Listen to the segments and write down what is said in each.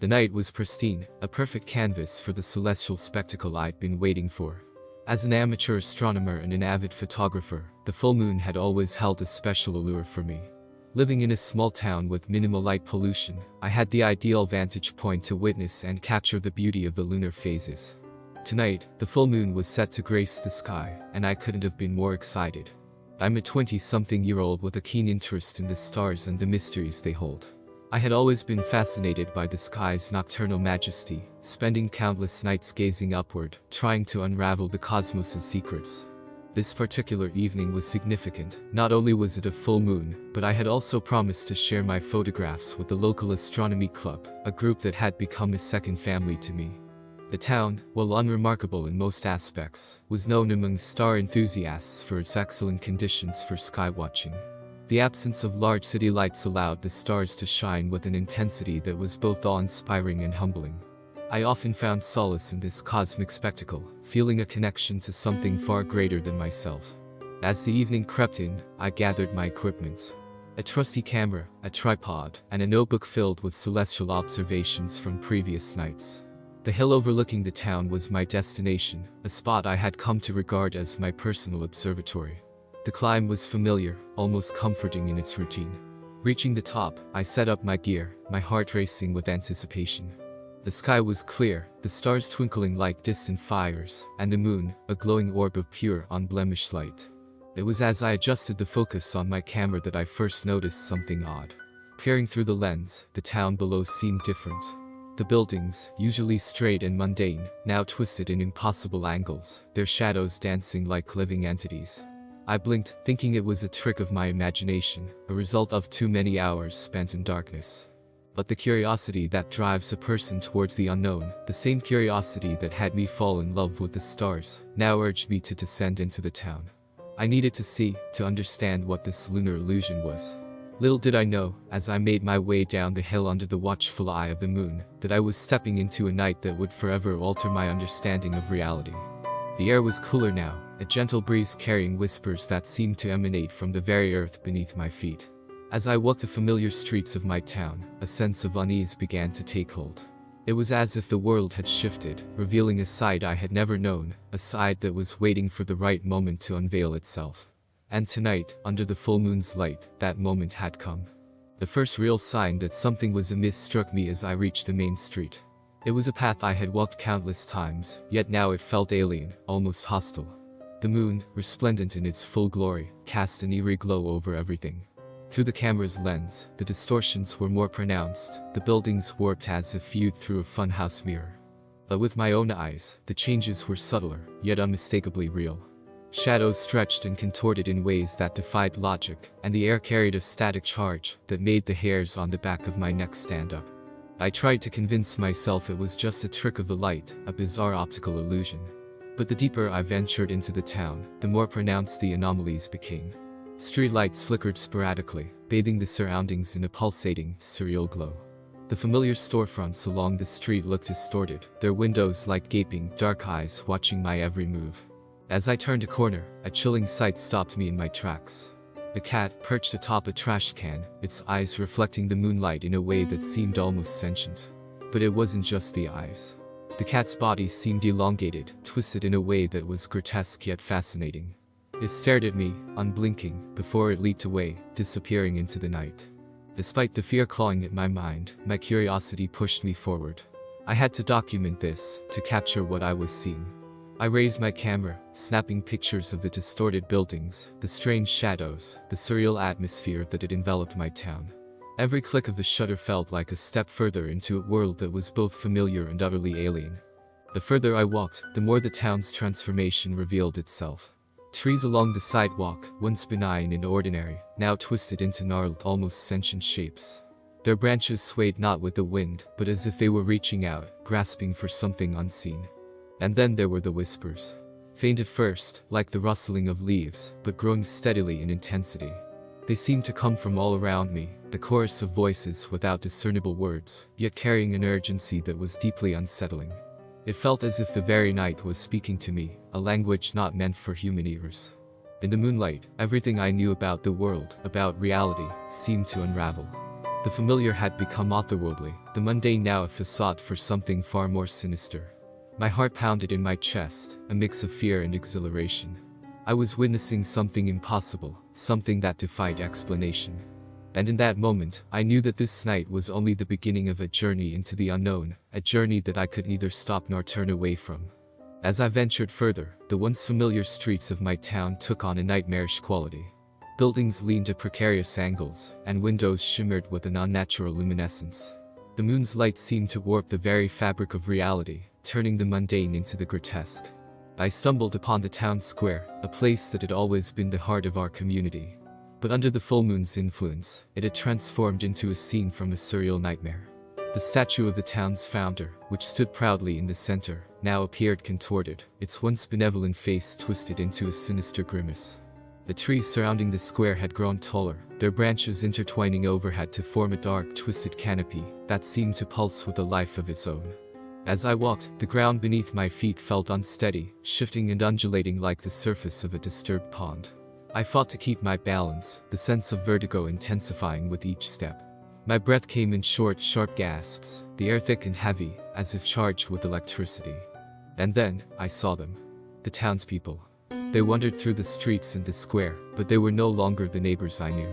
The night was pristine, a perfect canvas for the celestial spectacle I'd been waiting for. As an amateur astronomer and an avid photographer, the full moon had always held a special allure for me. Living in a small town with minimal light pollution, I had the ideal vantage point to witness and capture the beauty of the lunar phases. Tonight, the full moon was set to grace the sky, and I couldn't have been more excited. I'm a 20-something-year-old with a keen interest in the stars and the mysteries they hold. I had always been fascinated by the sky's nocturnal majesty, spending countless nights gazing upward, trying to unravel the cosmos' secrets. This particular evening was significant. Not only was it a full moon, but I had also promised to share my photographs with the local astronomy club, a group that had become a second family to me. The town, while unremarkable in most aspects, was known among star enthusiasts for its excellent conditions for skywatching. The absence of large city lights allowed the stars to shine with an intensity that was both awe-inspiring and humbling. I often found solace in this cosmic spectacle, feeling a connection to something far greater than myself. As the evening crept in, I gathered my equipment. A trusty camera, a tripod, and a notebook filled with celestial observations from previous nights. The hill overlooking the town was my destination, a spot I had come to regard as my personal observatory. The climb was familiar, almost comforting in its routine. Reaching the top, I set up my gear, my heart racing with anticipation. The sky was clear, the stars twinkling like distant fires, and the moon, a glowing orb of pure, unblemished light. It was as I adjusted the focus on my camera that I first noticed something odd. Peering through the lens, the town below seemed different. The buildings, usually straight and mundane, now twisted in impossible angles, their shadows dancing like living entities. I blinked, thinking it was a trick of my imagination, a result of too many hours spent in darkness. But the curiosity that drives a person towards the unknown, the same curiosity that had me fall in love with the stars, now urged me to descend into the town. I needed to see, to understand what this lunar illusion was. Little did I know, as I made my way down the hill under the watchful eye of the moon, that I was stepping into a night that would forever alter my understanding of reality. The air was cooler now, a gentle breeze carrying whispers that seemed to emanate from the very earth beneath my feet. As I walked the familiar streets of my town, a sense of unease began to take hold. It was as if the world had shifted, revealing a side I had never known, a side that was waiting for the right moment to unveil itself. And tonight, under the full moon's light, that moment had come. The first real sign that something was amiss struck me as I reached the main street. It was a path I had walked countless times, yet now it felt alien, almost hostile. The moon, resplendent in its full glory, cast an eerie glow over everything. Through the camera's lens, the distortions were more pronounced, the buildings warped as if viewed through a funhouse mirror. But with my own eyes, the changes were subtler, yet unmistakably real. Shadows stretched and contorted in ways that defied logic, and the air carried a static charge that made the hairs on the back of my neck stand up. I tried to convince myself it was just a trick of the light, a bizarre optical illusion. But the deeper I ventured into the town, the more pronounced the anomalies became. Street lights flickered sporadically, bathing the surroundings in a pulsating, surreal glow. The familiar storefronts along the street looked distorted, their windows like gaping, dark eyes watching my every move. As I turned a corner, a chilling sight stopped me in my tracks. A cat perched atop a trash can, its eyes reflecting the moonlight in a way that seemed almost sentient. But it wasn't just the eyes. The cat's body seemed elongated, twisted in a way that was grotesque yet fascinating. It stared at me, unblinking, before it leaped away, disappearing into the night. Despite the fear clawing at my mind, my curiosity pushed me forward. I had to document this, to capture what I was seeing. I raised my camera, snapping pictures of the distorted buildings, the strange shadows, the surreal atmosphere that had enveloped my town. Every click of the shutter felt like a step further into a world that was both familiar and utterly alien. The further I walked, the more the town's transformation revealed itself. Trees along the sidewalk, once benign and ordinary, now twisted into gnarled, almost sentient shapes. Their branches swayed not with the wind, but as if they were reaching out, grasping for something unseen. And then there were the whispers. Faint at first, like the rustling of leaves, but growing steadily in intensity. They seemed to come from all around me, a chorus of voices without discernible words, yet carrying an urgency that was deeply unsettling. It felt as if the very night was speaking to me, a language not meant for human ears. In the moonlight, everything I knew about the world, about reality, seemed to unravel. The familiar had become otherworldly, the mundane now a facade for something far more sinister. My heart pounded in my chest, a mix of fear and exhilaration. I was witnessing something impossible, something that defied explanation. And in that moment, I knew that this night was only the beginning of a journey into the unknown, a journey that I could neither stop nor turn away from. As I ventured further, the once familiar streets of my town took on a nightmarish quality. Buildings leaned at precarious angles, and windows shimmered with an unnatural luminescence. The moon's light seemed to warp the very fabric of reality, turning the mundane into the grotesque. I stumbled upon the town square, a place that had always been the heart of our community. But under the full moon's influence, it had transformed into a scene from a surreal nightmare. The statue of the town's founder, which stood proudly in the center, now appeared contorted, its once benevolent face twisted into a sinister grimace. The trees surrounding the square had grown taller, their branches intertwining overhead to form a dark, twisted canopy that seemed to pulse with a life of its own. As I walked, the ground beneath my feet felt unsteady, shifting and undulating like the surface of a disturbed pond. I fought to keep my balance, the sense of vertigo intensifying with each step. My breath came in short, sharp gasps, the air thick and heavy, as if charged with electricity. And then, I saw them. The townspeople. They wandered through the streets and the square, but they were no longer the neighbors I knew.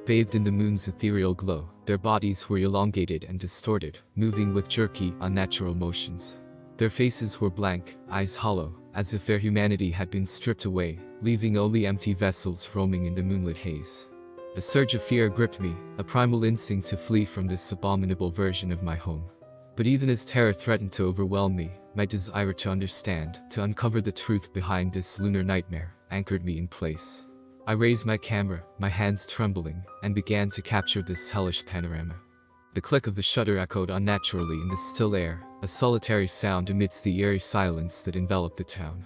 Bathed in the moon's ethereal glow, their bodies were elongated and distorted, moving with jerky, unnatural motions. Their faces were blank, eyes hollow, as if their humanity had been stripped away, leaving only empty vessels roaming in the moonlit haze. A surge of fear gripped me, a primal instinct to flee from this abominable version of my home. But even as terror threatened to overwhelm me, my desire to understand, to uncover the truth behind this lunar nightmare, anchored me in place. I raised my camera, my hands trembling, and began to capture this hellish panorama. The click of the shutter echoed unnaturally in the still air, a solitary sound amidst the eerie silence that enveloped the town.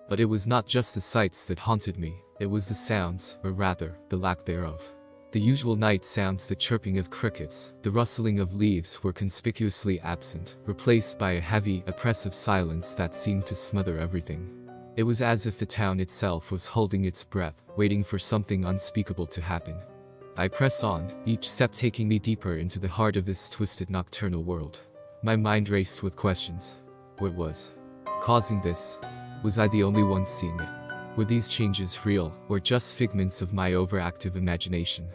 But it was not just the sights that haunted me, it was the sounds, or rather, the lack thereof. The usual night sounds, the chirping of crickets, the rustling of leaves were conspicuously absent, replaced by a heavy, oppressive silence that seemed to smother everything. It was as if the town itself was holding its breath, waiting for something unspeakable to happen. I pressed on, each step taking me deeper into the heart of this twisted nocturnal world. My mind raced with questions. What was causing this? Was I the only one seeing it? Were these changes real, or just figments of my overactive imagination?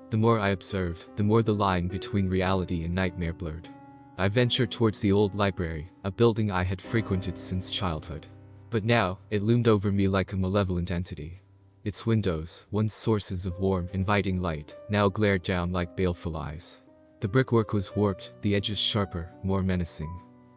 The more I observed, the more the line between reality and nightmare blurred. I ventured towards the old library, a building I had frequented since childhood. But now, it loomed over me like a malevolent entity. Its windows, once sources of warm, inviting light, now glared down like baleful eyes. The brickwork was warped, the edges sharper, more menacing.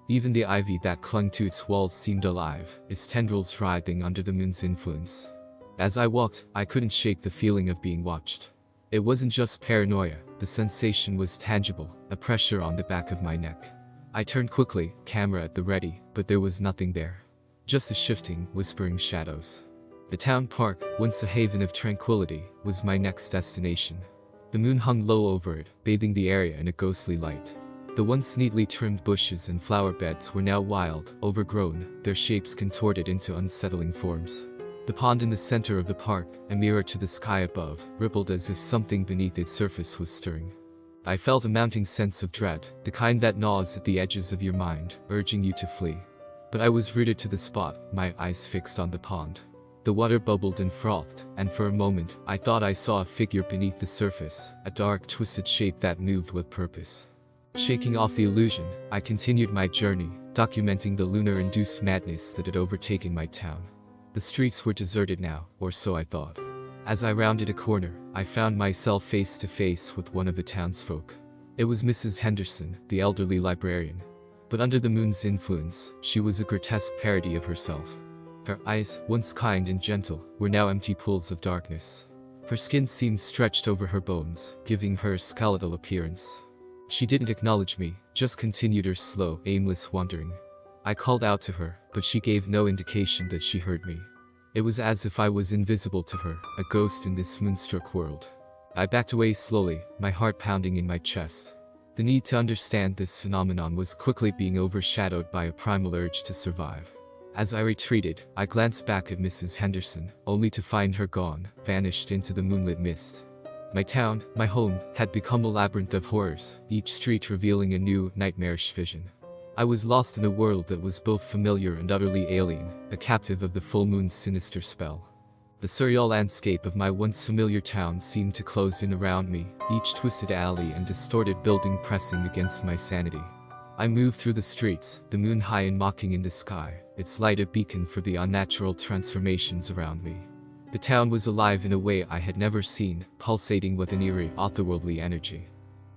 Even the ivy that clung to its walls seemed alive, its tendrils writhing under the moon's influence. As I walked, I couldn't shake the feeling of being watched. It wasn't just paranoia, the sensation was tangible, a pressure on the back of my neck. I turned quickly, camera at the ready, but there was nothing there. Just the shifting, whispering shadows. The town park, once a haven of tranquility, was my next destination. The moon hung low over it, bathing the area in a ghostly light. The once neatly trimmed bushes and flower beds were now wild, overgrown, their shapes contorted into unsettling forms. The pond in the center of the park, a mirror to the sky above, rippled as if something beneath its surface was stirring. I felt a mounting sense of dread, the kind that gnaws at the edges of your mind, urging you to flee. But I was rooted to the spot, my eyes fixed on the pond. The water bubbled and frothed, and for a moment, I thought I saw a figure beneath the surface, a dark, twisted shape that moved with purpose. Shaking off the illusion, I continued my journey, documenting the lunar-induced madness that had overtaken my town. The streets were deserted now, or so I thought. As I rounded a corner, I found myself face to face with one of the townsfolk. It was Mrs. Henderson, the elderly librarian. But under the moon's influence, she was a grotesque parody of herself. Her eyes, once kind and gentle, were now empty pools of darkness. Her skin seemed stretched over her bones, giving her a skeletal appearance. She didn't acknowledge me, just continued her slow, aimless wandering. I called out to her, but she gave no indication that she heard me. It was as if I was invisible to her, a ghost in this moonstruck world. I backed away slowly, my heart pounding in my chest. The need to understand this phenomenon was quickly being overshadowed by a primal urge to survive. As I retreated, I glanced back at Mrs. Henderson, only to find her gone, vanished into the moonlit mist. My town, my home, had become a labyrinth of horrors, each street revealing a new, nightmarish vision. I was lost in a world that was both familiar and utterly alien, a captive of the full moon's sinister spell. The surreal landscape of my once familiar town seemed to close in around me, each twisted alley and distorted building pressing against my sanity. I moved through the streets, the moon high and mocking in the sky, its light a beacon for the unnatural transformations around me. The town was alive in a way I had never seen, pulsating with an eerie, otherworldly energy.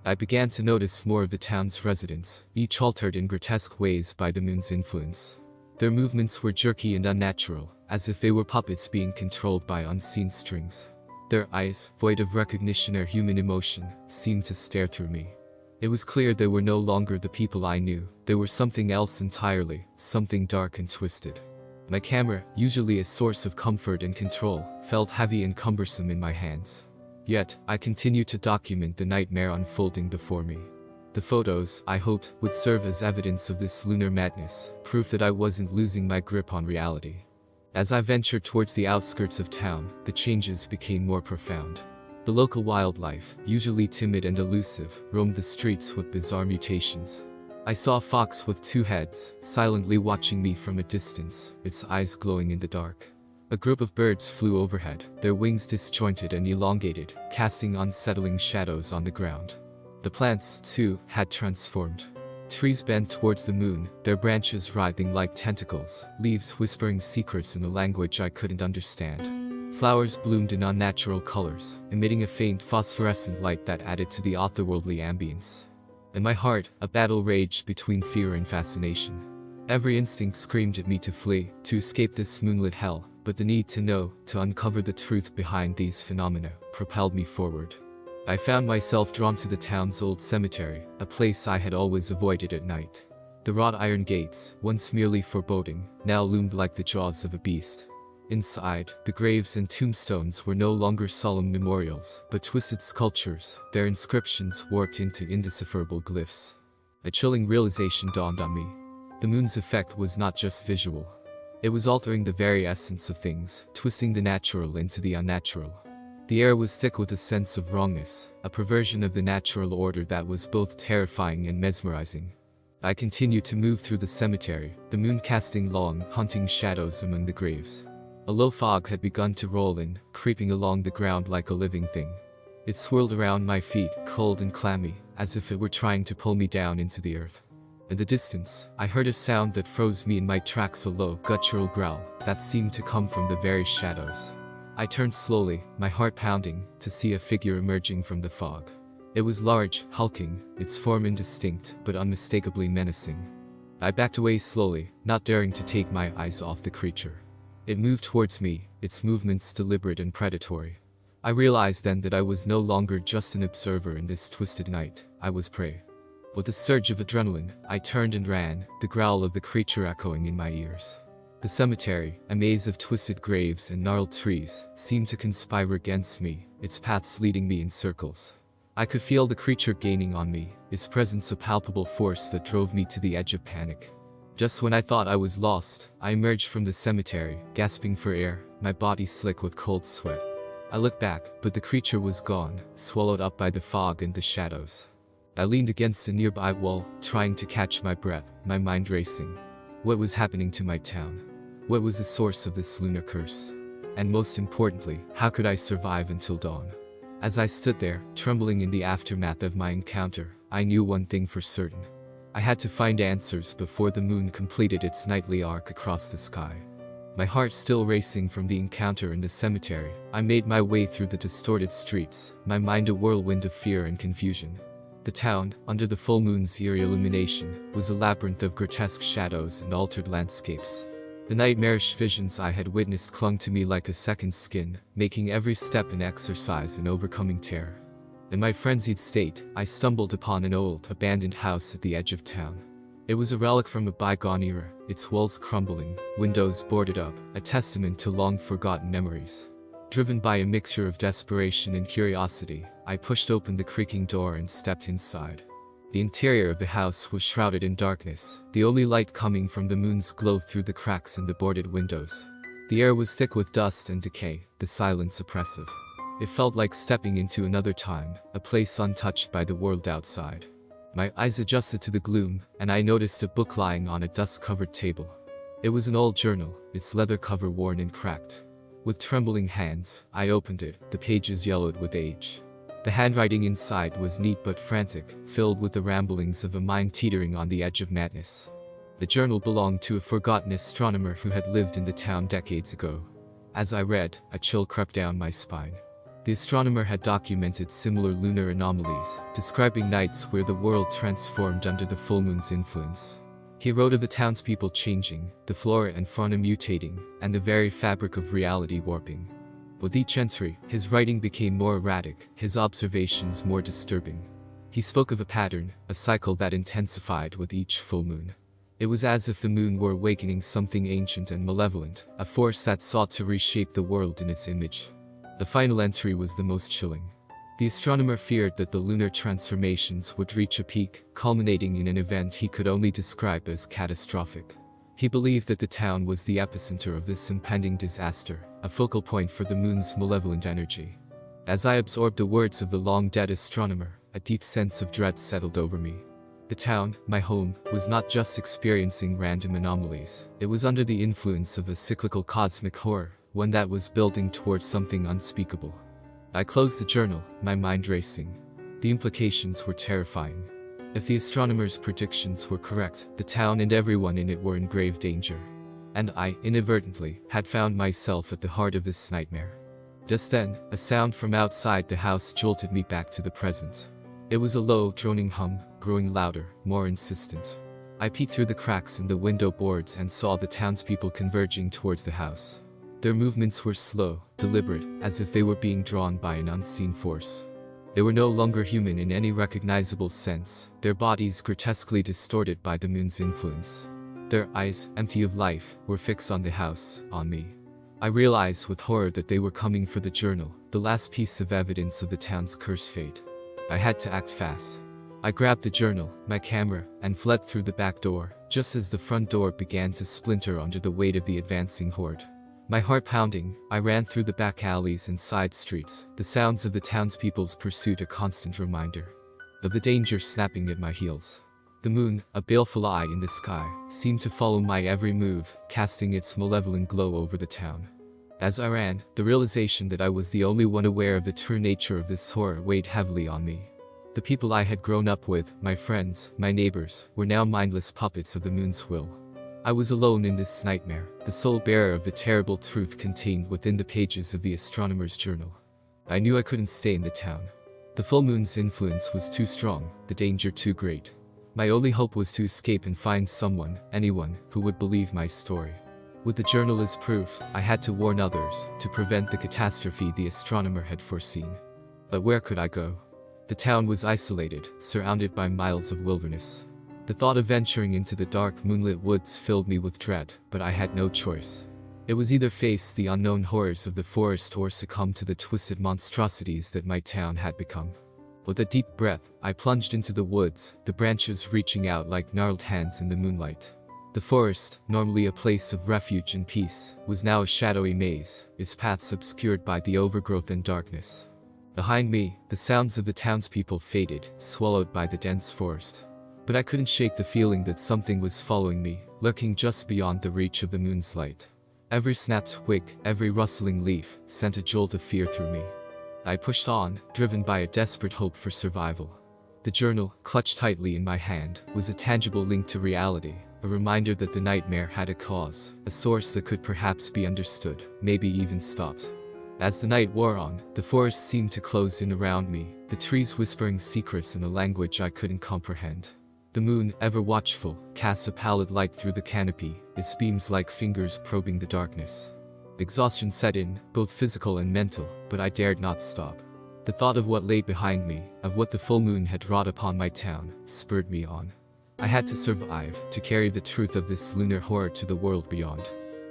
I began to notice more of the town's residents, each altered in grotesque ways by the moon's influence. Their movements were jerky and unnatural, as if they were puppets being controlled by unseen strings. Their eyes, void of recognition or human emotion, seemed to stare through me. It was clear they were no longer the people I knew, they were something else entirely, something dark and twisted. My camera, usually a source of comfort and control, felt heavy and cumbersome in my hands. Yet, I continued to document the nightmare unfolding before me. The photos, I hoped, would serve as evidence of this lunar madness, proof that I wasn't losing my grip on reality. As I ventured towards the outskirts of town, the changes became more profound. The local wildlife, usually timid and elusive, roamed the streets with bizarre mutations. I saw a fox with two heads, silently watching me from a distance, its eyes glowing in the dark. A group of birds flew overhead, their wings disjointed and elongated, casting unsettling shadows on the ground. The plants, too, had transformed. Trees bent towards the moon, their branches writhing like tentacles, leaves whispering secrets in a language I couldn't understand. Flowers bloomed in unnatural colors, emitting a faint phosphorescent light that added to the otherworldly ambience. In my heart, a battle raged between fear and fascination. Every instinct screamed at me to flee, to escape this moonlit hell, but the need to know, to uncover the truth behind these phenomena, propelled me forward. I found myself drawn to the town's old cemetery, a place I had always avoided at night. The wrought iron gates, once merely foreboding, now loomed like the jaws of a beast. Inside, the graves and tombstones were no longer solemn memorials, but twisted sculptures, their inscriptions warped into indecipherable glyphs. A chilling realization dawned on me. The moon's effect was not just visual. It was altering the very essence of things, twisting the natural into the unnatural. The air was thick with a sense of wrongness, a perversion of the natural order that was both terrifying and mesmerizing. I continued to move through the cemetery, the moon casting long, haunting shadows among the graves. A low fog had begun to roll in, creeping along the ground like a living thing. It swirled around my feet, cold and clammy, as if it were trying to pull me down into the earth. In the distance, I heard a sound that froze me in my tracks, a low, guttural growl that seemed to come from the very shadows. I turned slowly, my heart pounding, to see a figure emerging from the fog. It was large, hulking, its form indistinct, but unmistakably menacing. I backed away slowly, not daring to take my eyes off the creature. It moved towards me, its movements deliberate and predatory. I realized then that I was no longer just an observer in this twisted night, I was prey. With a surge of adrenaline, I turned and ran, the growl of the creature echoing in my ears. The cemetery, a maze of twisted graves and gnarled trees, seemed to conspire against me, its paths leading me in circles. I could feel the creature gaining on me, its presence a palpable force that drove me to the edge of panic. Just when I thought I was lost, I emerged from the cemetery, gasping for air, my body slick with cold sweat. I looked back, but the creature was gone, swallowed up by the fog and the shadows. I leaned against a nearby wall, trying to catch my breath, my mind racing. What was happening to my town? What was the source of this lunar curse? And most importantly, how could I survive until dawn? As I stood there, trembling in the aftermath of my encounter, I knew one thing for certain. I had to find answers before the moon completed its nightly arc across the sky. My heart still racing from the encounter in the cemetery, I made my way through the distorted streets, my mind a whirlwind of fear and confusion. The town, under the full moon's eerie illumination, was a labyrinth of grotesque shadows and altered landscapes. The nightmarish visions I had witnessed clung to me like a second skin, making every step an exercise in overcoming terror. In my frenzied state, I stumbled upon an old, abandoned house at the edge of town. It was a relic from a bygone era, its walls crumbling, windows boarded up, a testament to long-forgotten memories. Driven by a mixture of desperation and curiosity, I pushed open the creaking door and stepped inside. The interior of the house was shrouded in darkness, the only light coming from the moon's glow through the cracks in the boarded windows. The air was thick with dust and decay, the silence oppressive. It felt like stepping into another time, a place untouched by the world outside. My eyes adjusted to the gloom, and I noticed a book lying on a dust-covered table. It was an old journal, its leather cover worn and cracked. With trembling hands, I opened it, the pages yellowed with age. The handwriting inside was neat but frantic, filled with the ramblings of a mind teetering on the edge of madness. The journal belonged to a forgotten astronomer who had lived in the town decades ago. As I read, a chill crept down my spine. The astronomer had documented similar lunar anomalies, describing nights where the world transformed under the full moon's influence. He wrote of the townspeople changing, the flora and fauna mutating, and the very fabric of reality warping. With each entry, his writing became more erratic, his observations more disturbing. He spoke of a pattern, a cycle that intensified with each full moon. It was as if the moon were awakening something ancient and malevolent, a force that sought to reshape the world in its image. The final entry was the most chilling. The astronomer feared that the lunar transformations would reach a peak, culminating in an event he could only describe as catastrophic. He believed that the town was the epicenter of this impending disaster, a focal point for the moon's malevolent energy. As I absorbed the words of the long-dead astronomer, a deep sense of dread settled over me. The town, my home, was not just experiencing random anomalies. It was under the influence of a cyclical cosmic horror, one that was building towards something unspeakable. I closed the journal, my mind racing. The implications were terrifying. If the astronomer's predictions were correct, the town and everyone in it were in grave danger. And I, inadvertently, had found myself at the heart of this nightmare. Just then, a sound from outside the house jolted me back to the present. It was a low, droning hum, growing louder, more insistent. I peeked through the cracks in the window boards and saw the townspeople converging towards the house. Their movements were slow, deliberate, as if they were being drawn by an unseen force. They were no longer human in any recognizable sense, their bodies grotesquely distorted by the moon's influence. Their eyes, empty of life, were fixed on the house, on me. I realized with horror that they were coming for the journal, the last piece of evidence of the town's cursed fate. I had to act fast. I grabbed the journal, my camera, and fled through the back door, just as the front door began to splinter under the weight of the advancing horde. My heart pounding, I ran through the back alleys and side streets, the sounds of the townspeople's pursuit a constant reminder of the danger snapping at my heels. The moon, a baleful eye in the sky, seemed to follow my every move, casting its malevolent glow over the town. As I ran, the realization that I was the only one aware of the true nature of this horror weighed heavily on me. The people I had grown up with, my friends, my neighbors, were now mindless puppets of the moon's will. I was alone in this nightmare, the sole bearer of the terrible truth contained within the pages of the astronomer's journal. I knew I couldn't stay in the town. The full moon's influence was too strong, the danger too great. My only hope was to escape and find someone, anyone, who would believe my story. With the journal as proof, I had to warn others, to prevent the catastrophe the astronomer had foreseen. But where could I go? The town was isolated, surrounded by miles of wilderness. The thought of venturing into the dark moonlit woods filled me with dread, but I had no choice. It was either face the unknown horrors of the forest or succumb to the twisted monstrosities that my town had become. With a deep breath, I plunged into the woods, the branches reaching out like gnarled hands in the moonlight. The forest, normally a place of refuge and peace, was now a shadowy maze, its paths obscured by the overgrowth and darkness. Behind me, the sounds of the townspeople faded, swallowed by the dense forest. But I couldn't shake the feeling that something was following me, lurking just beyond the reach of the moon's light. Every snapped twig, every rustling leaf, sent a jolt of fear through me. I pushed on, driven by a desperate hope for survival. The journal, clutched tightly in my hand, was a tangible link to reality, a reminder that the nightmare had a cause, a source that could perhaps be understood, maybe even stopped. As the night wore on, the forest seemed to close in around me, the trees whispering secrets in a language I couldn't comprehend. The moon, ever watchful, cast a pallid light through the canopy, its beams like fingers probing the darkness. Exhaustion set in, both physical and mental, but I dared not stop. The thought of what lay behind me, of what the full moon had wrought upon my town, spurred me on. I had to survive, to carry the truth of this lunar horror to the world beyond.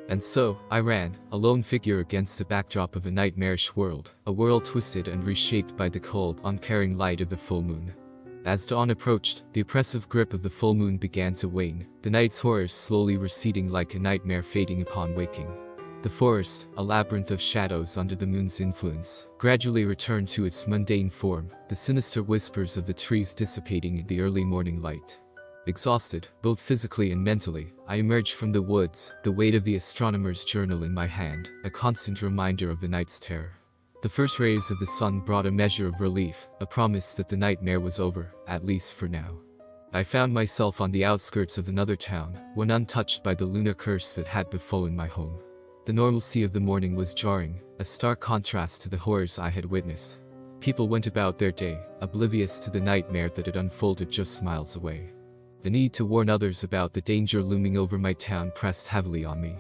And so, I ran, a lone figure against the backdrop of a nightmarish world, a world twisted and reshaped by the cold, uncaring light of the full moon. As dawn approached, the oppressive grip of the full moon began to wane, the night's horrors slowly receding like a nightmare fading upon waking. The forest, a labyrinth of shadows under the moon's influence, gradually returned to its mundane form, the sinister whispers of the trees dissipating in the early morning light. Exhausted, both physically and mentally, I emerged from the woods, the weight of the astronomer's journal in my hand, a constant reminder of the night's terror. The first rays of the sun brought a measure of relief, a promise that the nightmare was over, at least for now. I found myself on the outskirts of another town, one untouched by the lunar curse that had befallen my home. The normalcy of the morning was jarring, a stark contrast to the horrors I had witnessed. People went about their day, oblivious to the nightmare that had unfolded just miles away. The need to warn others about the danger looming over my town pressed heavily on me.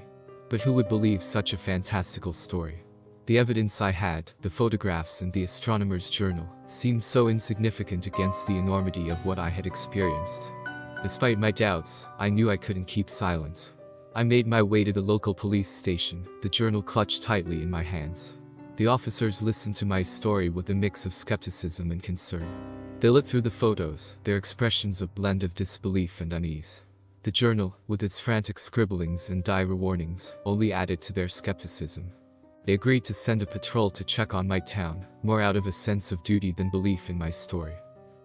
But who would believe such a fantastical story? The evidence I had, the photographs and the astronomer's journal, seemed so insignificant against the enormity of what I had experienced. Despite my doubts, I knew I couldn't keep silent. I made my way to the local police station, the journal clutched tightly in my hands. The officers listened to my story with a mix of skepticism and concern. They looked through the photos, their expressions a blend of disbelief and unease. The journal, with its frantic scribblings and dire warnings, only added to their skepticism. They agreed to send a patrol to check on my town, more out of a sense of duty than belief in my story.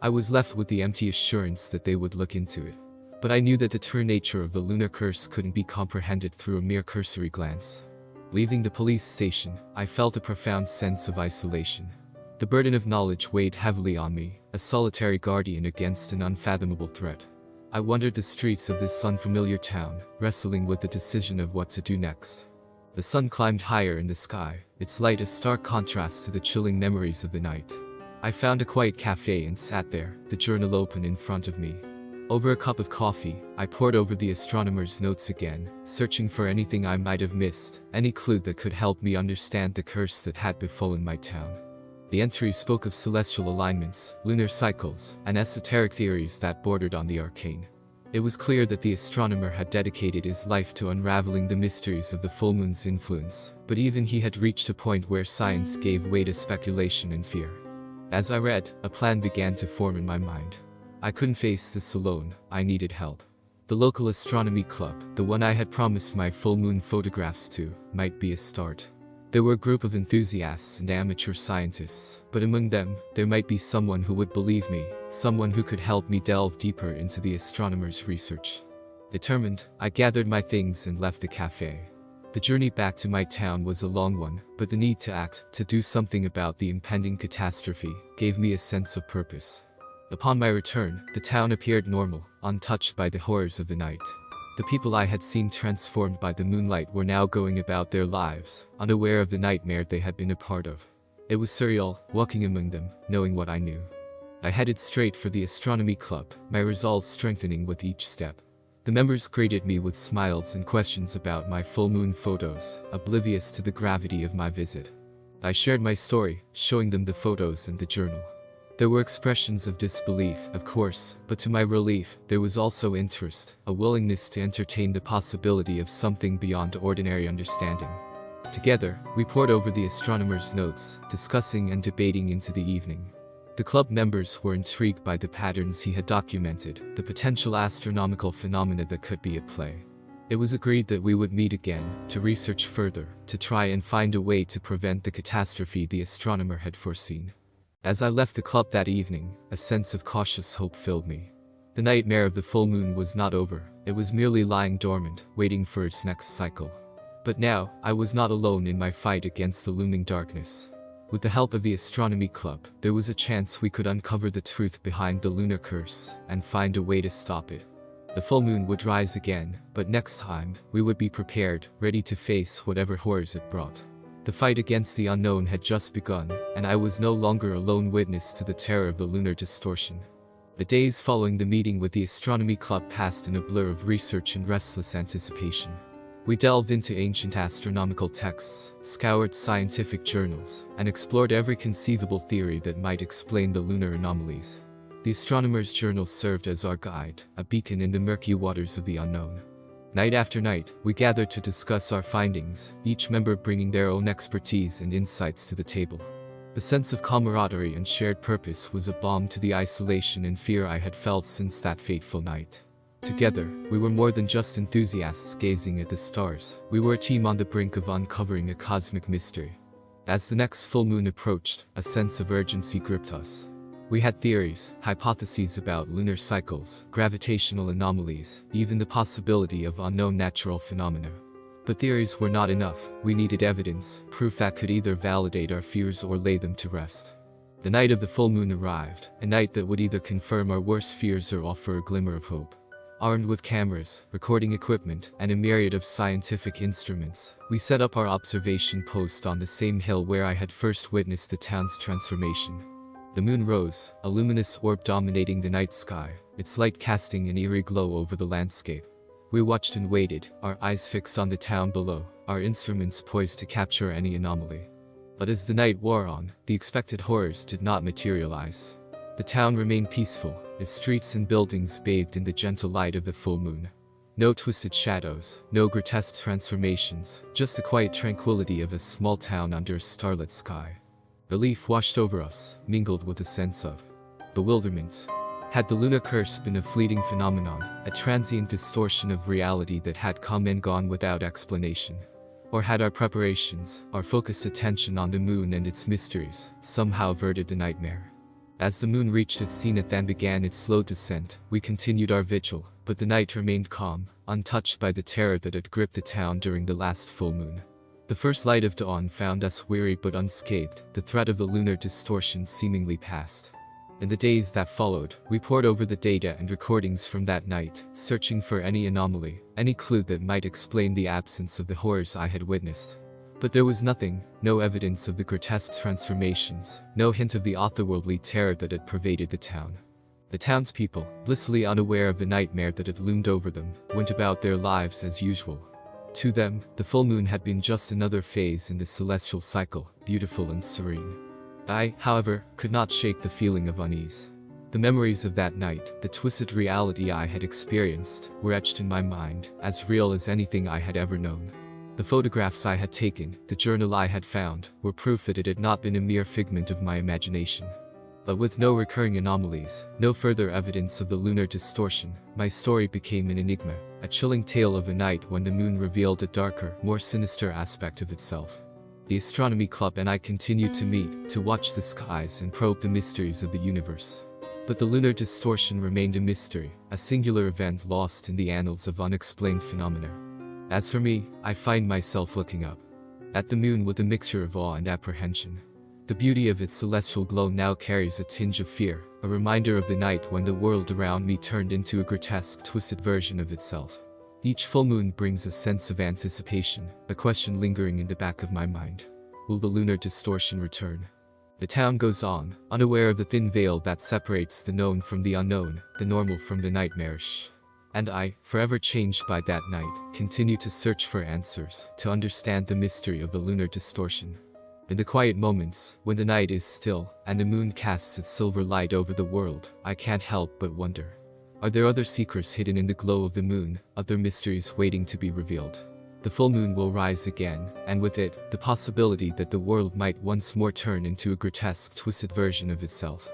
I was left with the empty assurance that they would look into it. But I knew that the true nature of the lunar curse couldn't be comprehended through a mere cursory glance. Leaving the police station, I felt a profound sense of isolation. The burden of knowledge weighed heavily on me, a solitary guardian against an unfathomable threat. I wandered the streets of this unfamiliar town, wrestling with the decision of what to do next. The sun climbed higher in the sky, its light a stark contrast to the chilling memories of the night. I found a quiet cafe and sat there, the journal open in front of me. Over a cup of coffee, I pored over the astronomer's notes again, searching for anything I might have missed, any clue that could help me understand the curse that had befallen my town. The entries spoke of celestial alignments, lunar cycles, and esoteric theories that bordered on the arcane. It was clear that the astronomer had dedicated his life to unraveling the mysteries of the full moon's influence, but even he had reached a point where science gave way to speculation and fear. As I read, a plan began to form in my mind. I couldn't face this alone, I needed help. The local astronomy club, the one I had promised my full moon photographs to, might be a start. There were a group of enthusiasts and amateur scientists, but among them, there might be someone who would believe me, someone who could help me delve deeper into the astronomer's research. Determined, I gathered my things and left the cafe. The journey back to my town was a long one, but the need to act, to do something about the impending catastrophe, gave me a sense of purpose. Upon my return, the town appeared normal, untouched by the horrors of the night. The people I had seen transformed by the moonlight were now going about their lives, unaware of the nightmare they had been a part of. It was surreal, walking among them, knowing what I knew. I headed straight for the astronomy club, my resolve strengthening with each step. The members greeted me with smiles and questions about my full moon photos, oblivious to the gravity of my visit. I shared my story, showing them the photos and the journal. There were expressions of disbelief, of course, but to my relief, there was also interest, a willingness to entertain the possibility of something beyond ordinary understanding. Together, we pored over the astronomer's notes, discussing and debating into the evening. The club members were intrigued by the patterns he had documented, the potential astronomical phenomena that could be at play. It was agreed that we would meet again, to research further, to try and find a way to prevent the catastrophe the astronomer had foreseen. As I left the club that evening, a sense of cautious hope filled me. The nightmare of the full moon was not over, it was merely lying dormant, waiting for its next cycle. But now, I was not alone in my fight against the looming darkness. With the help of the astronomy club, there was a chance we could uncover the truth behind the lunar curse, and find a way to stop it. The full moon would rise again, but next time, we would be prepared, ready to face whatever horrors it brought. The fight against the unknown had just begun, and I was no longer a lone witness to the terror of the lunar distortion. The days following the meeting with the astronomy club passed in a blur of research and restless anticipation. We delved into ancient astronomical texts, scoured scientific journals, and explored every conceivable theory that might explain the lunar anomalies. The astronomer's journal served as our guide, a beacon in the murky waters of the unknown. Night after night, we gathered to discuss our findings, each member bringing their own expertise and insights to the table. The sense of camaraderie and shared purpose was a balm to the isolation and fear I had felt since that fateful night. Together, we were more than just enthusiasts gazing at the stars. We were a team on the brink of uncovering a cosmic mystery. As the next full moon approached, a sense of urgency gripped us. We had theories, hypotheses about lunar cycles, gravitational anomalies, even the possibility of unknown natural phenomena. But theories were not enough. We needed evidence, proof that could either validate our fears or lay them to rest. The night of the full moon arrived, a night that would either confirm our worst fears or offer a glimmer of hope. Armed with cameras, recording equipment, and a myriad of scientific instruments, we set up our observation post on the same hill where I had first witnessed the town's transformation. The moon rose, a luminous orb dominating the night sky, its light casting an eerie glow over the landscape. We watched and waited, our eyes fixed on the town below, our instruments poised to capture any anomaly. But as the night wore on, the expected horrors did not materialize. The town remained peaceful, its streets and buildings bathed in the gentle light of the full moon. No twisted shadows, no grotesque transformations, just the quiet tranquility of a small town under a starlit sky. Relief washed over us, mingled with a sense of bewilderment. Had the lunar curse been a fleeting phenomenon, a transient distortion of reality that had come and gone without explanation? Or had our preparations, our focused attention on the moon and its mysteries, somehow averted the nightmare? As the moon reached its zenith and began its slow descent, we continued our vigil, but the night remained calm, untouched by the terror that had gripped the town during the last full moon. The first light of dawn found us weary but unscathed, the threat of the lunar distortion seemingly past. In the days that followed, we pored over the data and recordings from that night, searching for any anomaly, any clue that might explain the absence of the horrors I had witnessed. But there was nothing, no evidence of the grotesque transformations, no hint of the otherworldly terror that had pervaded the town. The townspeople, blissfully unaware of the nightmare that had loomed over them, went about their lives as usual. To them, the full moon had been just another phase in the celestial cycle, beautiful and serene. I, however, could not shake the feeling of unease. The memories of that night, the twisted reality I had experienced, were etched in my mind, as real as anything I had ever known. The photographs I had taken, the journal I had found, were proof that it had not been a mere figment of my imagination. But with no recurring anomalies, no further evidence of the lunar distortion, my story became an enigma, a chilling tale of a night when the moon revealed a darker, more sinister aspect of itself. The astronomy club and I continued to meet, to watch the skies and probe the mysteries of the universe. But the lunar distortion remained a mystery, a singular event lost in the annals of unexplained phenomena. As for me, I find myself looking up at the moon with a mixture of awe and apprehension. The beauty of its celestial glow now carries a tinge of fear, a reminder of the night when the world around me turned into a grotesque, twisted version of itself. Each full moon brings a sense of anticipation, a question lingering in the back of my mind. Will the lunar distortion return? The town goes on, unaware of the thin veil that separates the known from the unknown, the normal from the nightmarish. And I, forever changed by that night, continue to search for answers, to understand the mystery of the lunar distortion. In the quiet moments, when the night is still, and the moon casts its silver light over the world, I can't help but wonder. Are there other secrets hidden in the glow of the moon, other mysteries waiting to be revealed? The full moon will rise again, and with it, the possibility that the world might once more turn into a grotesque, twisted version of itself.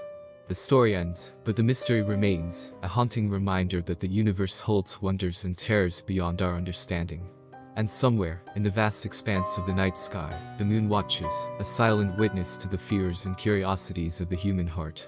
The story ends, but the mystery remains, a haunting reminder that the universe holds wonders and terrors beyond our understanding. And somewhere, in the vast expanse of the night sky, the moon watches, a silent witness to the fears and curiosities of the human heart.